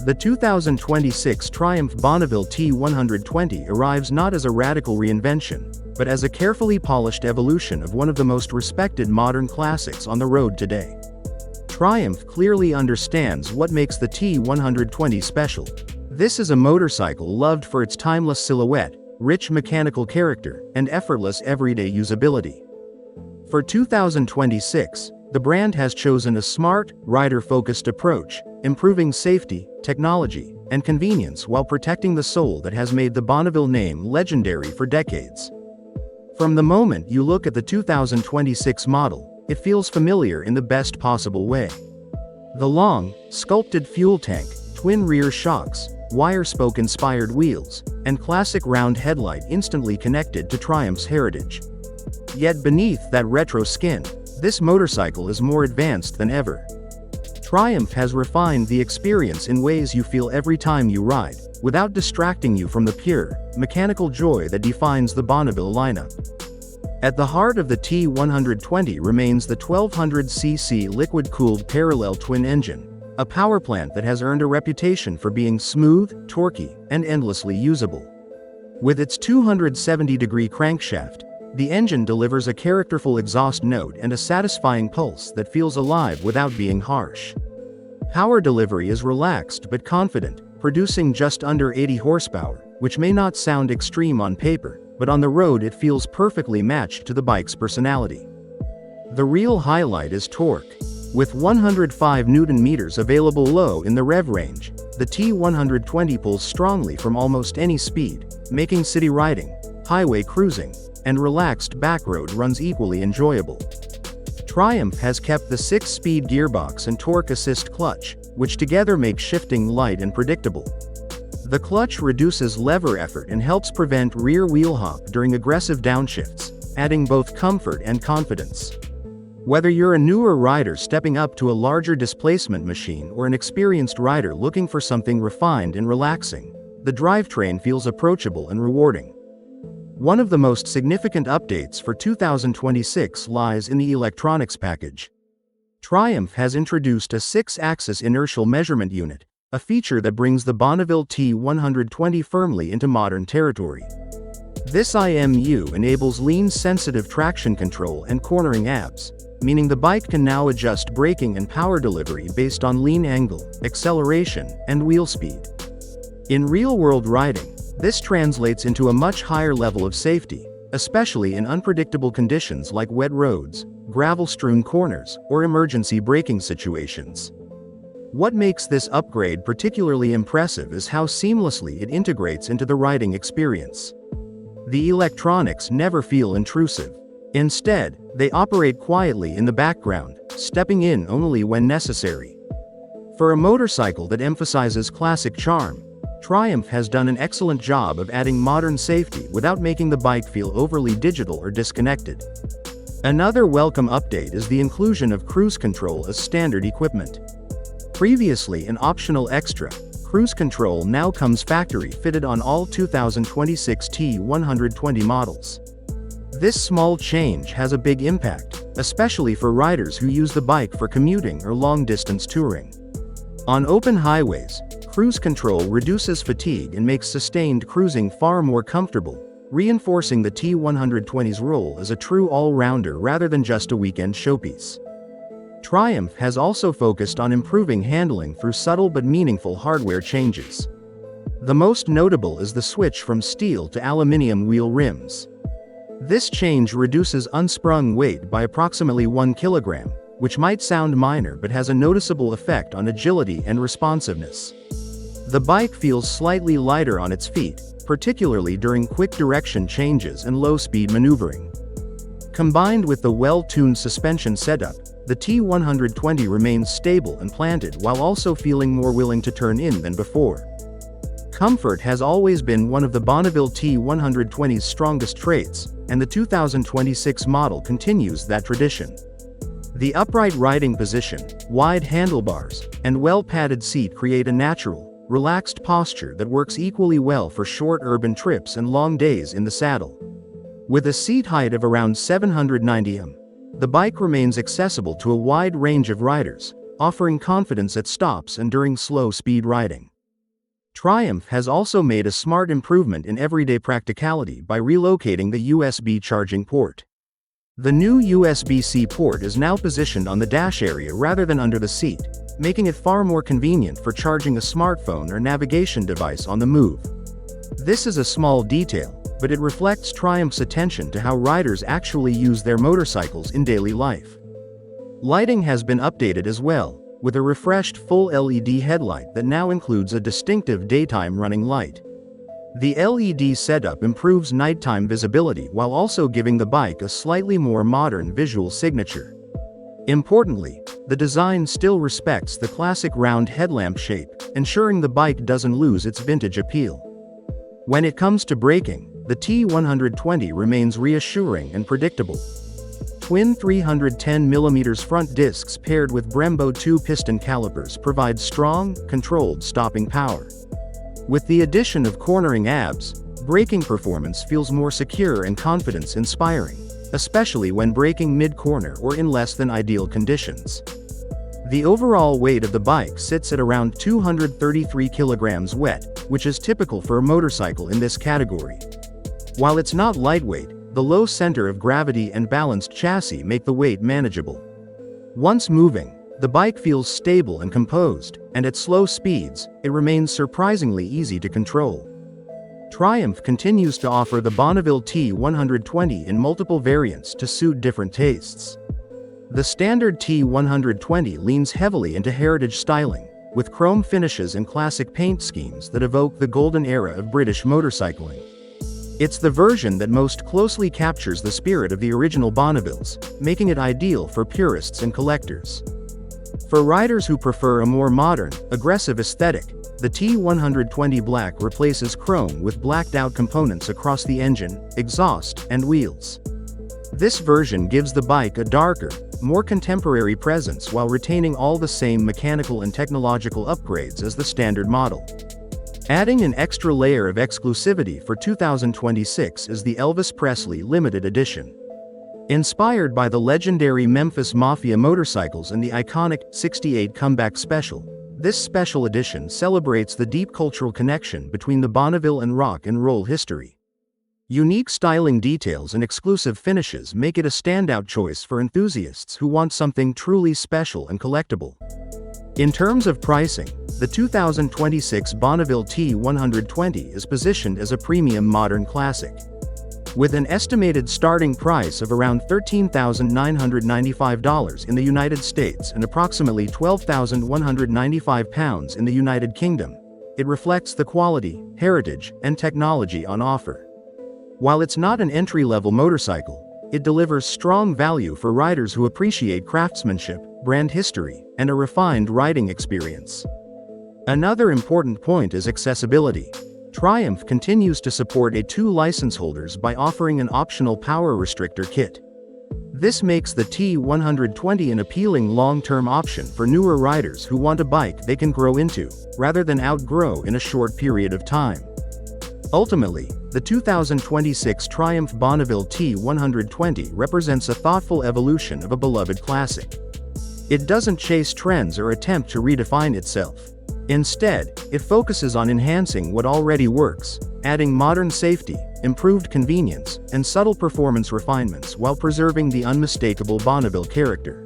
The 2026 Triumph Bonneville T120 arrives not as a radical reinvention, but as a carefully polished evolution of one of the most respected modern classics on the road today. Triumph clearly understands what makes the T120 special. This is a motorcycle loved for its timeless silhouette, rich mechanical character, and effortless everyday usability. For 2026, the brand has chosen a smart, rider-focused approach, improving safety, technology, and convenience while protecting the soul that has made the Bonneville name legendary for decades. From the moment you look at the 2026 model, it feels familiar in the best possible way. The long, sculpted fuel tank, twin rear shocks, wire-spoke-inspired wheels, and classic round headlight instantly connected to Triumph's heritage. Yet beneath that retro skin, this motorcycle is more advanced than ever. Triumph has refined the experience in ways you feel every time you ride, without distracting you from the pure, mechanical joy that defines the Bonneville lineup. At the heart of the T120 remains the 1200cc liquid-cooled parallel twin engine, a power plant that has earned a reputation for being smooth, torquey, and endlessly usable. With its 270-degree crankshaft, the engine delivers a characterful exhaust note and a satisfying pulse that feels alive without being harsh. Power delivery is relaxed but confident, producing just under 80 horsepower, which may not sound extreme on paper, but on the road it feels perfectly matched to the bike's personality. The real highlight is torque. With 105 Nm available low in the rev range, the T120 pulls strongly from almost any speed, making city riding, highway cruising, and relaxed backroad runs equally enjoyable. Triumph has kept the 6-speed gearbox and torque assist clutch, which together make shifting light and predictable. The clutch reduces lever effort and helps prevent rear wheel hop during aggressive downshifts, adding both comfort and confidence. Whether you're a newer rider stepping up to a larger displacement machine or an experienced rider looking for something refined and relaxing, the drivetrain feels approachable and rewarding. One of the most significant updates for 2026 lies in the electronics package. Triumph has introduced a 6-axis inertial measurement unit, a feature that brings the Bonneville T120 firmly into modern territory. This IMU enables lean-sensitive traction control and cornering abs, meaning the bike can now adjust braking and power delivery based on lean angle, acceleration, and wheel speed. In real-world riding, this translates into a much higher level of safety, especially in unpredictable conditions like wet roads, gravel-strewn corners, or emergency braking situations. What makes this upgrade particularly impressive is how seamlessly it integrates into the riding experience. The electronics never feel intrusive. Instead, they operate quietly in the background, stepping in only when necessary. For a motorcycle that emphasizes classic charm, Triumph has done an excellent job of adding modern safety without making the bike feel overly digital or disconnected. Another welcome update is the inclusion of cruise control as standard equipment. Previously an optional extra, cruise control now comes factory-fitted on all 2026 T120 models. This small change has a big impact, especially for riders who use the bike for commuting or long-distance touring. On open highways, cruise control reduces fatigue and makes sustained cruising far more comfortable, reinforcing the T120's role as a true all-rounder rather than just a weekend showpiece. Triumph has also focused on improving handling through subtle but meaningful hardware changes. The most notable is the switch from steel to aluminum wheel rims. This change reduces unsprung weight by approximately 1 kilogram, which might sound minor but has a noticeable effect on agility and responsiveness. The bike feels slightly lighter on its feet, particularly during quick direction changes and low-speed maneuvering. Combined with the well-tuned suspension setup, the T120 remains stable and planted while also feeling more willing to turn in than before. Comfort has always been one of the Bonneville T120's strongest traits, and the 2026 model continues that tradition. The upright riding position, wide handlebars, and well-padded seat create a natural, relaxed posture that works equally well for short urban trips and long days in the saddle. With a seat height of around 790 m, the bike remains accessible to a wide range of riders, offering confidence at stops and during slow-speed riding. Triumph has also made a smart improvement in everyday practicality by relocating the USB charging port. The new USB-C port is now positioned on the dash area rather than under the seat, making it far more convenient for charging a smartphone or navigation device on the move. This is a small detail, but it reflects Triumph's attention to how riders actually use their motorcycles in daily life. Lighting has been updated as well, with a refreshed full LED headlight that now includes a distinctive daytime running light. The LED setup improves nighttime visibility while also giving the bike a slightly more modern visual signature. Importantly, the design still respects the classic round headlamp shape, ensuring the bike doesn't lose its vintage appeal. When it comes to braking, the T120 remains reassuring and predictable. Twin 310mm front discs paired with Brembo 2-piston calipers provide strong, controlled stopping power. With the addition of cornering ABS, braking performance feels more secure and confidence-inspiring, especially when braking mid-corner or in less than ideal conditions. The overall weight of the bike sits at around 233 kilograms wet, which is typical for a motorcycle in this category. While it's not lightweight, the low center of gravity and balanced chassis make the weight manageable. Once moving, the bike feels stable and composed, and at slow speeds, it remains surprisingly easy to control. Triumph continues to offer the Bonneville T120 in multiple variants to suit different tastes. The standard T120 leans heavily into heritage styling, with chrome finishes and classic paint schemes that evoke the golden era of British motorcycling. It's the version that most closely captures the spirit of the original Bonnevilles, making it ideal for purists and collectors. For riders who prefer a more modern, aggressive aesthetic, the T120 Black replaces chrome with blacked-out components across the engine, exhaust, and wheels. This version gives the bike a darker, more contemporary presence while retaining all the same mechanical and technological upgrades as the standard model. Adding an extra layer of exclusivity for 2026 is the Elvis Presley Limited Edition. Inspired by the legendary Memphis Mafia motorcycles and the iconic '68 Comeback Special, this special edition celebrates the deep cultural connection between the Bonneville and rock and roll history. Unique styling details and exclusive finishes make it a standout choice for enthusiasts who want something truly special and collectible. In terms of pricing, the 2026 Bonneville T120 is positioned as a premium modern classic. With an estimated starting price of around $13,995 in the United States and approximately £12,195 in the United Kingdom, it reflects the quality, heritage, and technology on offer. While it's not an entry-level motorcycle, it delivers strong value for riders who appreciate craftsmanship, brand history, and a refined riding experience. Another important point is accessibility. Triumph continues to support A2 license holders by offering an optional power restrictor kit. This makes the T120 an appealing long-term option for newer riders who want a bike they can grow into, rather than outgrow in a short period of time. Ultimately, the 2026 Triumph Bonneville T120 represents a thoughtful evolution of a beloved classic. It doesn't chase trends or attempt to redefine itself. Instead, it focuses on enhancing what already works, adding modern safety, improved convenience, and subtle performance refinements while preserving the unmistakable Bonneville character.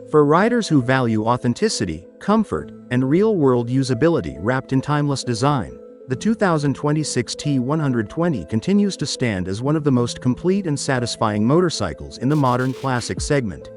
For riders who value authenticity, comfort, and real-world usability wrapped in timeless design, the 2026 T120 continues to stand as one of the most complete and satisfying motorcycles in the modern classic segment.